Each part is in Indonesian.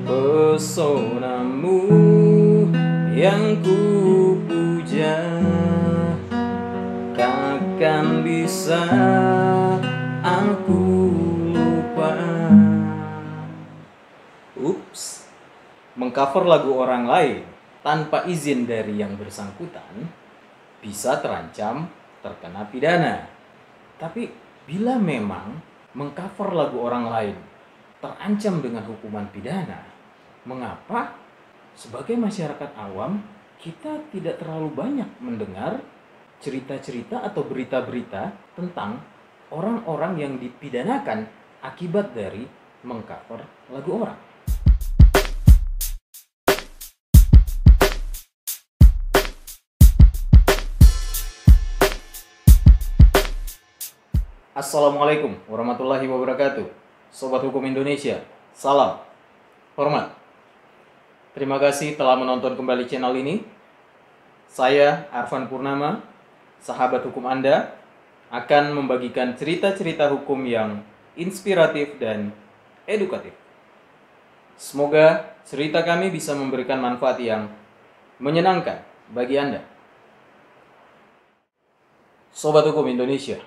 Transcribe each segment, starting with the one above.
Pesonamu yang ku puja, takkan bisa aku lupa. Ups, mengcover lagu orang lain tanpa izin dari yang bersangkutan bisa terancam terkena pidana. Tapi bila memang mengcover lagu orang lain terancam dengan hukuman pidana, mengapa sebagai masyarakat awam kita tidak terlalu banyak mendengar cerita-cerita atau berita-berita tentang orang-orang yang dipidanakan akibat dari mengcover lagu orang? Assalamualaikum warahmatullahi wabarakatuh. Sobat Hukum Indonesia, salam hormat. Terima kasih telah menonton kembali channel ini. Saya Arfan Purnama, sahabat hukum Anda, akan membagikan cerita-cerita hukum yang inspiratif dan edukatif. Semoga cerita kami bisa memberikan manfaat yang menyenangkan bagi Anda. Sobat Hukum Indonesia,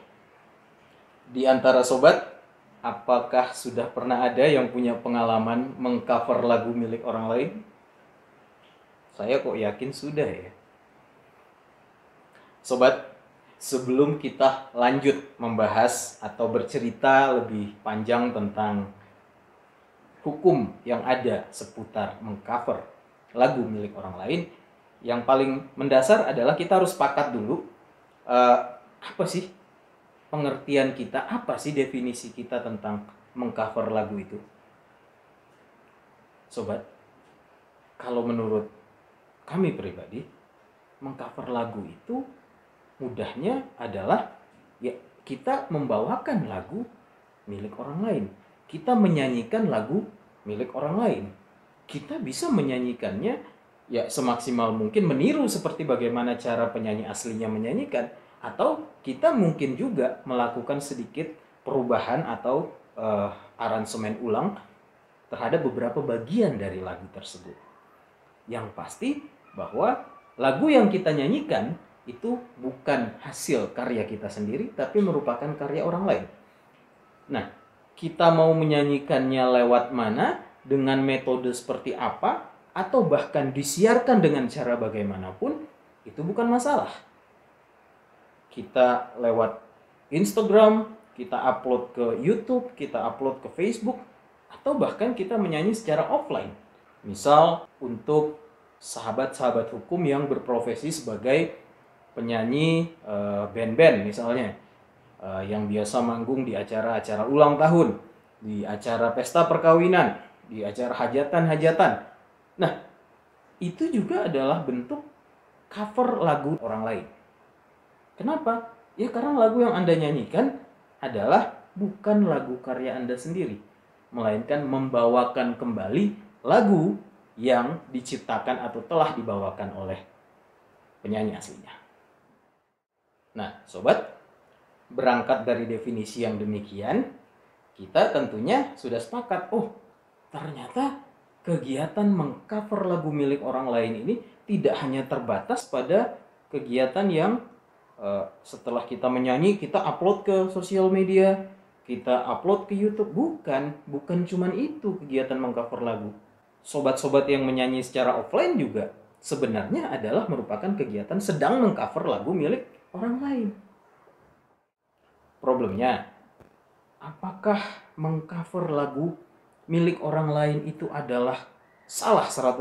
di antara sobat, apakah sudah pernah ada yang punya pengalaman mengcover lagu milik orang lain? Saya kok yakin sudah ya. Sobat, sebelum kita lanjut membahas atau bercerita lebih panjang tentang hukum yang ada seputar mengcover lagu milik orang lain, yang paling mendasar adalah kita harus sepakat dulu apa sih pengertian kita, apa sih definisi kita tentang mengcover lagu itu. Sobat, kalau menurut kami pribadi, mengcover lagu itu mudahnya adalah ya kita membawakan lagu milik orang lain. Kita menyanyikan lagu milik orang lain. Kita bisa menyanyikannya ya semaksimal mungkin, meniru seperti bagaimana cara penyanyi aslinya menyanyikan, atau kita mungkin juga melakukan sedikit perubahan atau aransemen ulang terhadap beberapa bagian dari lagu tersebut. Yang pasti bahwa lagu yang kita nyanyikan itu bukan hasil karya kita sendiri, tapi merupakan karya orang lain. Nah, kita mau menyanyikannya lewat mana, dengan metode seperti apa, atau bahkan disiarkan dengan cara bagaimanapun, itu bukan masalah. Kita lewat Instagram, kita upload ke YouTube, kita upload ke Facebook, atau bahkan kita menyanyi secara offline. Misal untuk sahabat-sahabat hukum yang berprofesi sebagai penyanyi band-band misalnya, yang biasa manggung di acara-acara ulang tahun, di acara pesta perkawinan, di acara hajatan-hajatan. Nah, itu juga adalah bentuk cover lagu orang lain. Kenapa? Ya karena lagu yang Anda nyanyikan adalah bukan lagu karya Anda sendiri, melainkan membawakan kembali lagu yang diciptakan atau telah dibawakan oleh penyanyi aslinya. Nah, sobat, berangkat dari definisi yang demikian, kita tentunya sudah sepakat, oh ternyata kegiatan mengcover lagu milik orang lain ini tidak hanya terbatas pada kegiatan yang setelah kita menyanyi kita upload ke sosial media, kita upload ke YouTube. Bukan cuman itu kegiatan mengcover lagu. Sobat-sobat yang menyanyi secara offline juga sebenarnya adalah merupakan kegiatan sedang mengcover lagu milik orang lain. Problemnya, apakah mengcover lagu milik orang lain itu adalah salah 100%?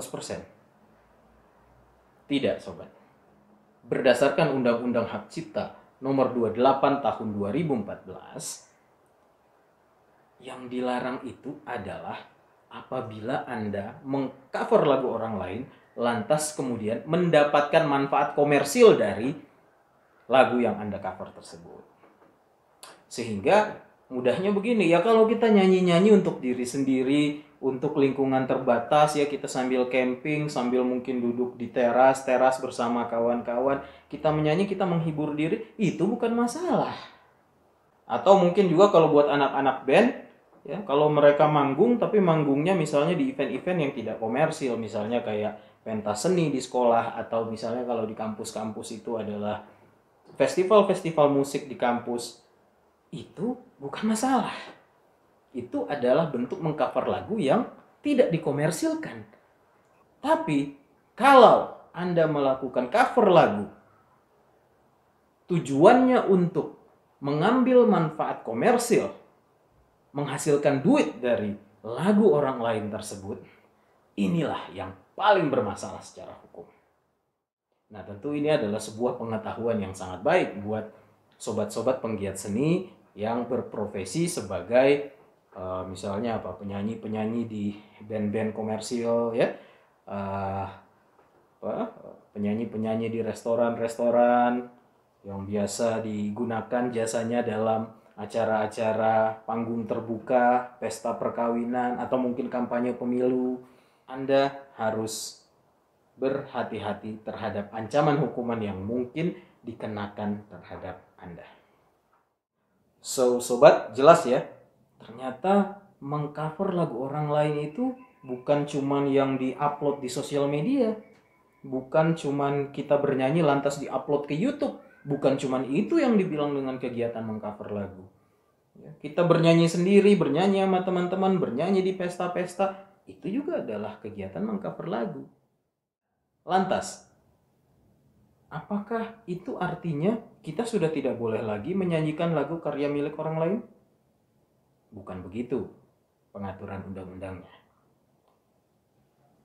Tidak, sobat. Berdasarkan Undang-Undang Hak Cipta Nomor 28 Tahun 2014, yang dilarang itu adalah apabila Anda mengcover lagu orang lain lantas kemudian mendapatkan manfaat komersil dari lagu yang Anda cover tersebut. Sehingga mudahnya begini, ya kalau kita nyanyi-nyanyi untuk diri sendiri, untuk lingkungan terbatas, ya kita sambil camping, sambil mungkin duduk di teras bersama kawan-kawan, kita menyanyi, kita menghibur diri, itu bukan masalah. Atau mungkin juga kalau buat anak-anak band, Ya, kalau mereka manggung tapi manggungnya misalnya di event-event yang tidak komersil, misalnya kayak pentas seni di sekolah, atau misalnya kalau di kampus-kampus itu adalah festival-festival musik di kampus, itu bukan masalah. Itu adalah bentuk mengcover lagu yang tidak dikomersilkan. Tapi kalau Anda melakukan cover lagu tujuannya untuk mengambil manfaat komersil, menghasilkan duit dari lagu orang lain tersebut, inilah yang paling bermasalah secara hukum. Nah, tentu ini adalah sebuah pengetahuan yang sangat baik buat sobat-sobat penggiat seni yang berprofesi sebagai misalnya penyanyi-penyanyi di band-band komersil, ya, penyanyi-penyanyi di restoran-restoran yang biasa digunakan jasanya dalam acara-acara panggung terbuka, pesta perkawinan, atau mungkin kampanye pemilu. Anda harus berhati-hati terhadap ancaman hukuman yang mungkin dikenakan terhadap Anda. So, sobat, jelas ya, ternyata mengcover lagu orang lain itu bukan cuman yang diupload di sosial media, bukan cuman kita bernyanyi lantas diupload ke YouTube, bukan cuman itu yang dibilang dengan kegiatan mengcover lagu. Kita bernyanyi sendiri, bernyanyi sama teman-teman, bernyanyi di pesta-pesta, itu juga adalah kegiatan mengcover lagu. Lantas, apakah itu artinya kita sudah tidak boleh lagi menyanyikan lagu karya milik orang lain? Bukan begitu pengaturan undang-undangnya.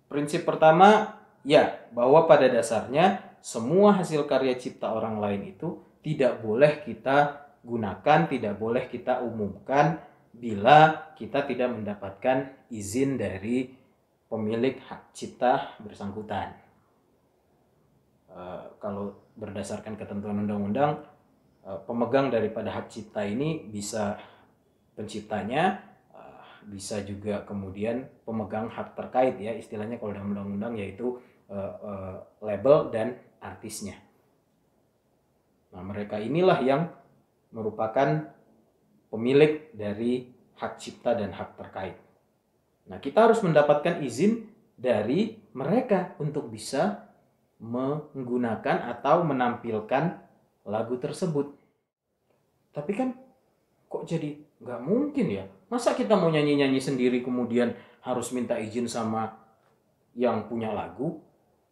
Prinsip pertama, ya, bahwa pada dasarnya semua hasil karya cipta orang lain itu tidak boleh kita gunakan, tidak boleh kita umumkan bila kita tidak mendapatkan izin dari pemilik hak cipta bersangkutan. Kalau berdasarkan ketentuan undang-undang, pemegang daripada hak cipta ini bisa penciptanya, bisa juga kemudian pemegang hak terkait, ya, istilahnya kalau dalam undang-undang yaitu label dan artisnya. Nah, mereka inilah yang merupakan pemilik dari hak cipta dan hak terkait. Nah, kita harus mendapatkan izin dari mereka untuk bisa menggunakan atau menampilkan lagu tersebut. Tapi kan kok jadi nggak mungkin ya? Masa kita mau nyanyi-nyanyi sendiri kemudian harus minta izin sama yang punya lagu?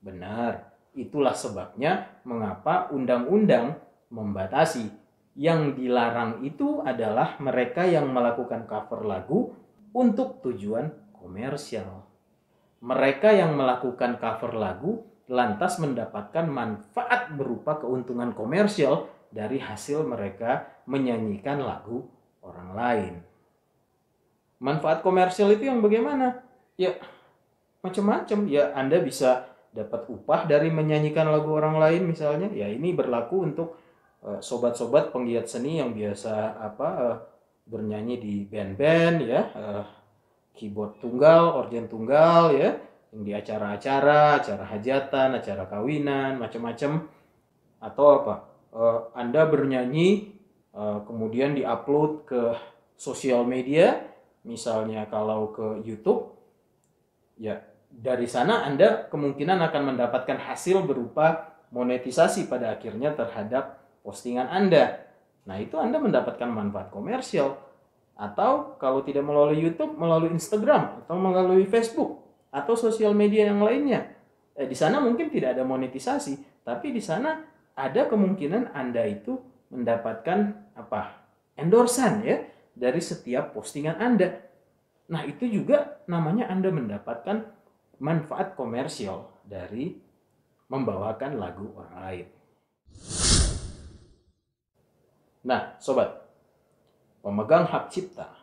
Benar, itulah sebabnya mengapa undang-undang membatasi. Yang dilarang itu adalah mereka yang melakukan cover lagu untuk tujuan komersial. Mereka yang melakukan cover lagu lantas mendapatkan manfaat berupa keuntungan komersial dari hasil mereka menyanyikan lagu orang lain. Manfaat komersial itu yang bagaimana? Ya, macam-macam. Ya, Anda bisa dapat upah dari menyanyikan lagu orang lain misalnya. Ya, ini berlaku untuk sobat-sobat penggiat seni yang biasa bernyanyi di band-band, ya, keyboard tunggal, organ tunggal, ya, yang di acara-acara, acara hajatan, acara kawinan, macam-macam. Atau Anda bernyanyi kemudian diupload ke sosial media, misalnya kalau ke YouTube, ya, dari sana Anda kemungkinan akan mendapatkan hasil berupa monetisasi pada akhirnya terhadap postingan Anda. Nah, itu Anda mendapatkan manfaat komersial. Atau kalau tidak melalui YouTube, melalui Instagram atau melalui Facebook atau sosial media yang lainnya. Di sana mungkin tidak ada monetisasi, tapi di sana ada kemungkinan Anda itu mendapatkan endorsan, ya, dari setiap postingan Anda. Nah, itu juga namanya Anda mendapatkan manfaat komersial dari membawakan lagu orang lain. Nah, sobat, pemegang hak cipta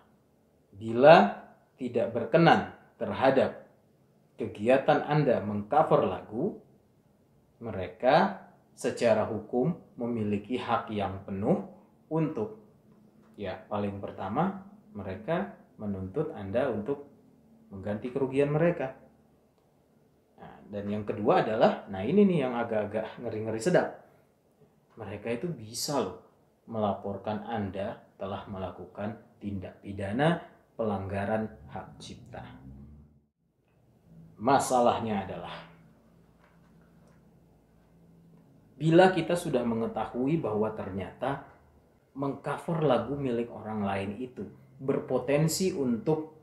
bila tidak berkenan terhadap kegiatan Anda mengcover lagu, mereka secara hukum memiliki hak yang penuh untuk, ya, paling pertama mereka menuntut Anda untuk mengganti kerugian mereka. Nah, dan yang kedua adalah, nah ini nih yang agak-agak ngeri-ngeri sedap. Mereka itu bisa loh melaporkan Anda telah melakukan tindak pidana pelanggaran hak cipta. Masalahnya adalah bila kita sudah mengetahui bahwa ternyata mengcover lagu milik orang lain itu berpotensi untuk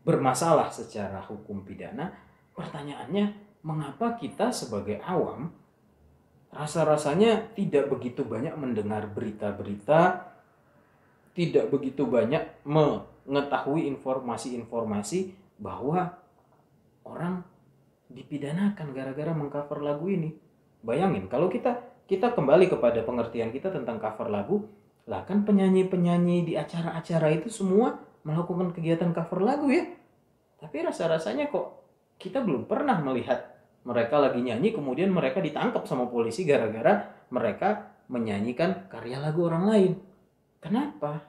bermasalah secara hukum pidana, pertanyaannya mengapa kita sebagai awam rasa-rasanya tidak begitu banyak mendengar berita-berita, tidak begitu banyak mengetahui informasi-informasi bahwa orang dipidanakan gara-gara mengcover lagu ini. Bayangin kalau kita kembali kepada pengertian kita tentang cover lagu, lah kan penyanyi-penyanyi di acara-acara itu semua melakukan kegiatan cover lagu ya. Tapi rasa-rasanya kok kita belum pernah melihat mereka lagi nyanyi kemudian mereka ditangkap sama polisi gara-gara mereka menyanyikan karya lagu orang lain. Kenapa?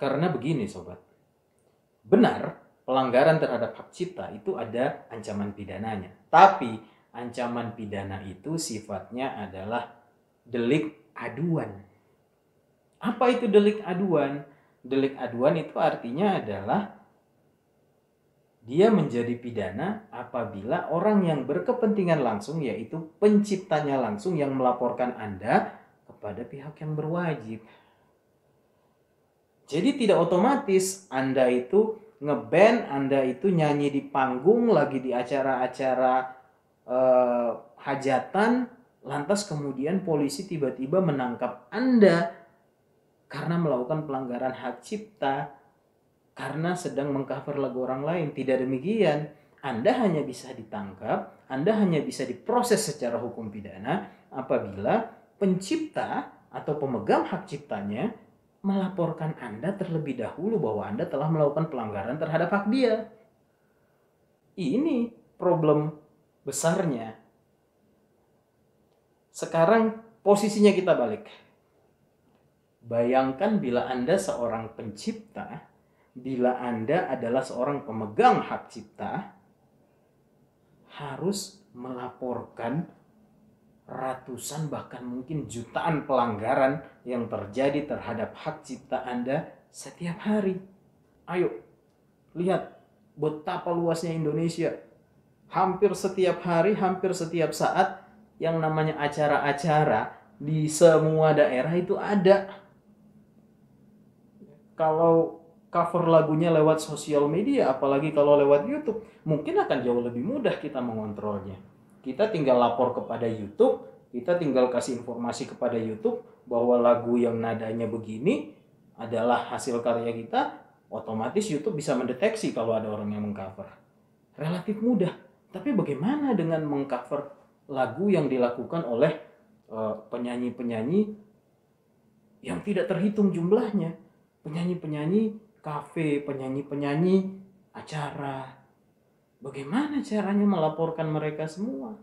Karena begini sobat. Benar, pelanggaran terhadap hak cipta itu ada ancaman pidananya. Tapi ancaman pidana itu sifatnya adalah delik aduan. Apa itu delik aduan? Delik aduan itu artinya adalah dia menjadi pidana apabila orang yang berkepentingan langsung, yaitu penciptanya langsung, yang melaporkan Anda kepada pihak yang berwajib. Jadi tidak otomatis Anda itu ngeband, Anda itu nyanyi di panggung, lagi di acara-acara hajatan, lantas kemudian polisi tiba-tiba menangkap Anda karena melakukan pelanggaran hak cipta, karena sedang mengcover lagu orang lain. Tidak demikian. Anda hanya bisa ditangkap, Anda hanya bisa diproses secara hukum pidana apabila pencipta atau pemegang hak ciptanya melaporkan Anda terlebih dahulu bahwa Anda telah melakukan pelanggaran terhadap hak dia. Ini problem besarnya. Sekarang posisinya kita balik. Bayangkan bila Anda seorang pencipta, bila Anda adalah seorang pemegang hak cipta, harus melaporkan ratusan bahkan mungkin jutaan pelanggaran yang terjadi terhadap hak cipta Anda setiap hari. Ayo, lihat betapa luasnya Indonesia. Hampir setiap hari, hampir setiap saat yang namanya acara-acara di semua daerah itu ada. Kalau cover lagunya lewat sosial media, apalagi kalau lewat YouTube, mungkin akan jauh lebih mudah kita mengontrolnya. Kita tinggal lapor kepada YouTube, kita tinggal kasih informasi kepada YouTube bahwa lagu yang nadanya begini adalah hasil karya kita, otomatis YouTube bisa mendeteksi kalau ada orang yang mengcover. Relatif mudah. Tapi bagaimana dengan mengcover lagu yang dilakukan oleh penyanyi-penyanyi yang tidak terhitung jumlahnya? Penyanyi-penyanyi kafe, penyanyi-penyanyi acara. Bagaimana caranya melaporkan mereka semua?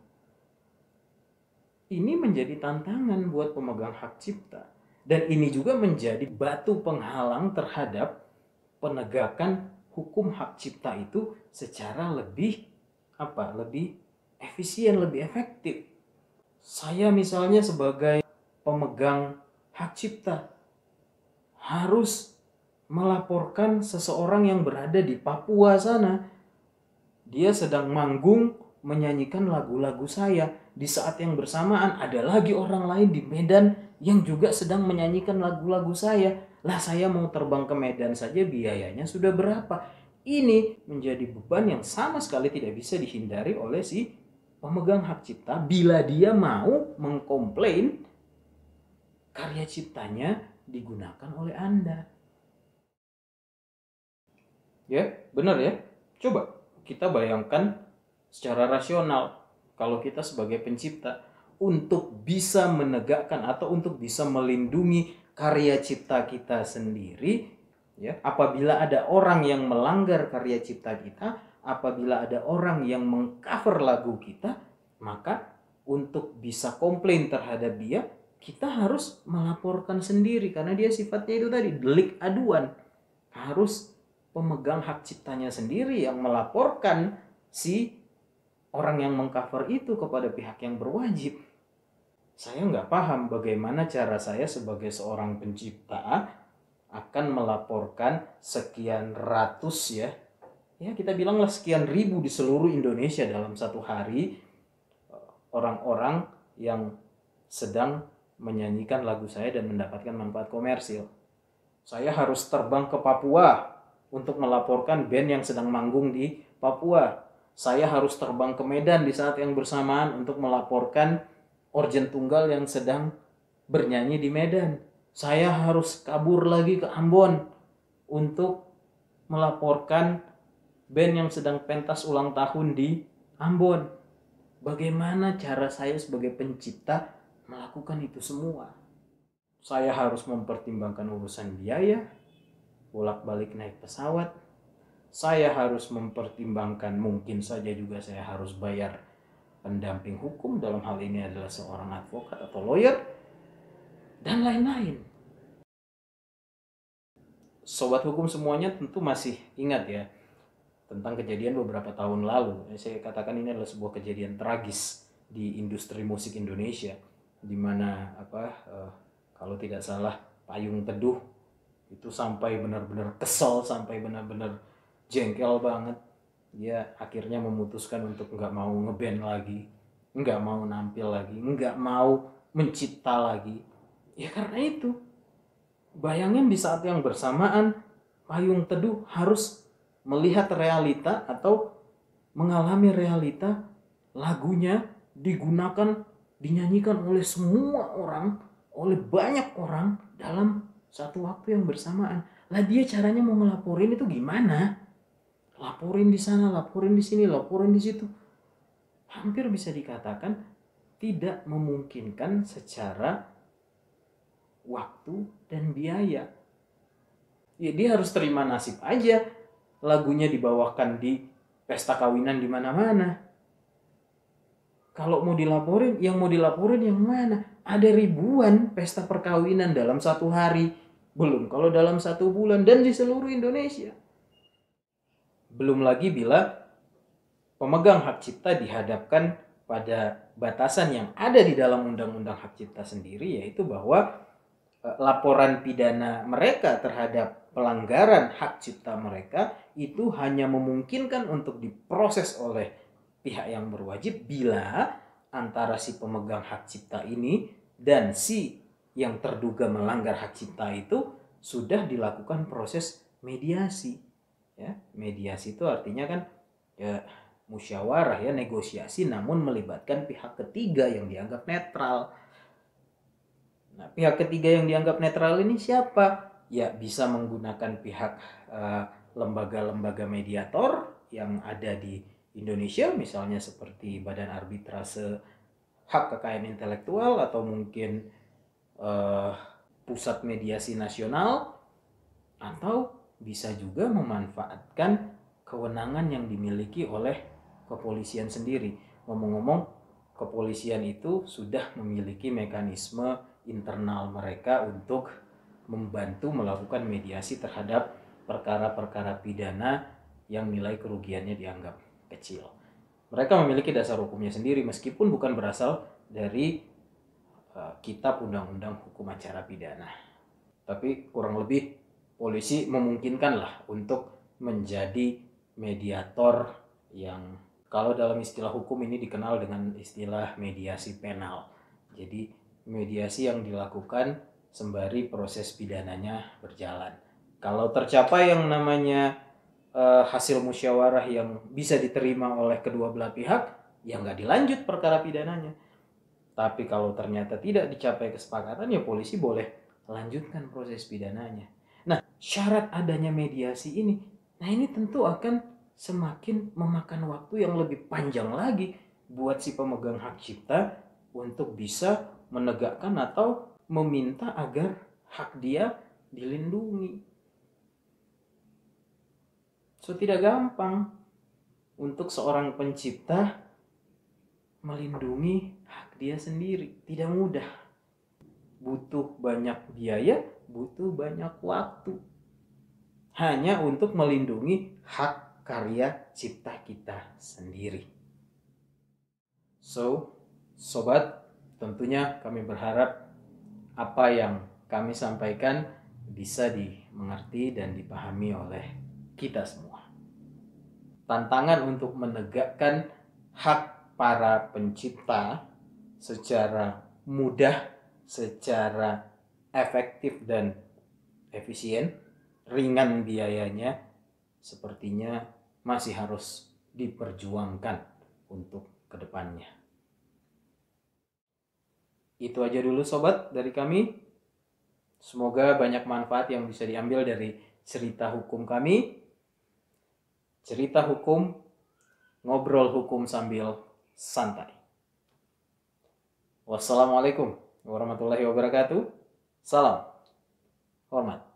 Ini menjadi tantangan buat pemegang hak cipta. Dan ini juga menjadi batu penghalang terhadap penegakan hukum hak cipta itu secara lebih efisien, lebih efektif. Saya misalnya sebagai pemegang hak cipta harus melaporkan seseorang yang berada di Papua sana. Dia sedang manggung menyanyikan lagu-lagu saya. Di saat yang bersamaan ada lagi orang lain di Medan yang juga sedang menyanyikan lagu-lagu saya. Lah saya mau terbang ke Medan saja biayanya sudah berapa? Ini menjadi beban yang sama sekali tidak bisa dihindari oleh si pemegang hak cipta bila dia mau mengkomplain karya ciptanya digunakan oleh Anda. Ya, benar ya. Coba kita bayangkan secara rasional kalau kita sebagai pencipta untuk bisa menegakkan atau untuk bisa melindungi karya cipta kita sendiri, ya, apabila ada orang yang melanggar karya cipta kita, apabila ada orang yang mengcover lagu kita, maka untuk bisa komplain terhadap dia, kita harus melaporkan sendiri karena dia sifatnya itu tadi delik aduan. Harus pemegang hak ciptanya sendiri yang melaporkan si orang yang mengcover itu kepada pihak yang berwajib. Saya nggak paham bagaimana cara saya sebagai seorang pencipta akan melaporkan sekian ratus ya kita bilanglah sekian ribu di seluruh Indonesia dalam satu hari orang-orang yang sedang menyanyikan lagu saya dan mendapatkan manfaat komersil. Saya harus terbang ke Papua untuk melaporkan band yang sedang manggung di Papua. Saya harus terbang ke Medan di saat yang bersamaan untuk melaporkan Orjen Tunggal yang sedang bernyanyi di Medan. Saya harus kabur lagi ke Ambon untuk melaporkan band yang sedang pentas ulang tahun di Ambon. Bagaimana cara saya sebagai pencipta melakukan itu semua? Saya harus mempertimbangkan urusan biaya, bolak-balik naik pesawat. Saya harus mempertimbangkan mungkin saja juga saya harus bayar pendamping hukum, dalam hal ini adalah seorang advokat atau lawyer, dan lain-lain. Sobat hukum semuanya tentu masih ingat ya tentang kejadian beberapa tahun lalu. Saya katakan ini adalah sebuah kejadian tragis di industri musik Indonesia, di mana kalau tidak salah Payung Teduh itu sampai benar-benar kesel, sampai benar-benar jengkel banget. Dia akhirnya memutuskan untuk nggak mau ngeband lagi, nggak mau nampil lagi, nggak mau mencipta lagi. Ya karena itu, bayangin di saat yang bersamaan Payung Teduh harus melihat realita atau mengalami realita lagunya digunakan, dinyanyikan oleh semua orang, oleh banyak orang dalam satu waktu yang bersamaan. Lah dia caranya mau ngelaporin itu gimana? Laporin di sana, laporin di sini, laporin di situ. Hampir bisa dikatakan tidak memungkinkan secara waktu dan biaya. Ya dia harus terima nasib aja. Lagunya dibawakan di pesta kawinan di mana-mana. Kalau mau dilaporin, yang mana? Ada ribuan pesta perkawinan dalam satu hari. Belum kalau dalam satu bulan dan di seluruh Indonesia. Belum lagi bila pemegang hak cipta dihadapkan pada batasan yang ada di dalam Undang-Undang Hak Cipta sendiri, yaitu bahwa laporan pidana mereka terhadap pelanggaran hak cipta mereka itu hanya memungkinkan untuk diproses oleh pihak yang berwajib bila antara si pemegang hak cipta ini dan si yang terduga melanggar hak cipta itu sudah dilakukan proses mediasi. Ya, mediasi itu artinya kan ya musyawarah ya, negosiasi, namun melibatkan pihak ketiga yang dianggap netral. Nah, pihak ketiga yang dianggap netral ini siapa? Ya bisa menggunakan pihak lembaga-lembaga mediator yang ada di Indonesia, misalnya seperti Badan Arbitrase Hak Kekayaan Intelektual atau mungkin Pusat Mediasi Nasional, atau bisa juga memanfaatkan kewenangan yang dimiliki oleh kepolisian sendiri. Ngomong-ngomong, kepolisian itu sudah memiliki mekanisme internal mereka untuk membantu melakukan mediasi terhadap perkara-perkara pidana yang nilai kerugiannya dianggap kecil. Mereka memiliki dasar hukumnya sendiri meskipun bukan berasal dari Kitab Undang-Undang Hukum Acara Pidana. Tapi kurang lebih polisi memungkinkanlah untuk menjadi mediator yang kalau dalam istilah hukum ini dikenal dengan istilah mediasi penal. Jadi mediasi yang dilakukan sembari proses pidananya berjalan. Kalau tercapai yang namanya hasil musyawarah yang bisa diterima oleh kedua belah pihak, ya nggak dilanjut perkara pidananya. Tapi kalau ternyata tidak dicapai kesepakatan, ya polisi boleh lanjutkan proses pidananya. Nah, syarat adanya mediasi ini, nah ini tentu akan semakin memakan waktu yang lebih panjang lagi buat si pemegang hak cipta untuk bisa menegakkan atau meminta agar hak dia dilindungi. So tidak gampang untuk seorang pencipta melindungi hak dia sendiri, tidak mudah. Butuh banyak biaya, butuh banyak waktu. Hanya untuk melindungi hak karya cipta kita sendiri. So, sobat, tentunya kami berharap apa yang kami sampaikan bisa dimengerti dan dipahami oleh kita semua. Tantangan untuk menegakkan hak para pencipta secara mudah, secara efektif dan efisien, ringan biayanya, sepertinya masih harus diperjuangkan untuk kedepannya. Itu aja dulu sobat dari kami. Semoga banyak manfaat yang bisa diambil dari cerita hukum kami. Cerita hukum, ngobrol hukum sambil santai. Wassalamualaikum warahmatullahi wabarakatuh. Salam hormat.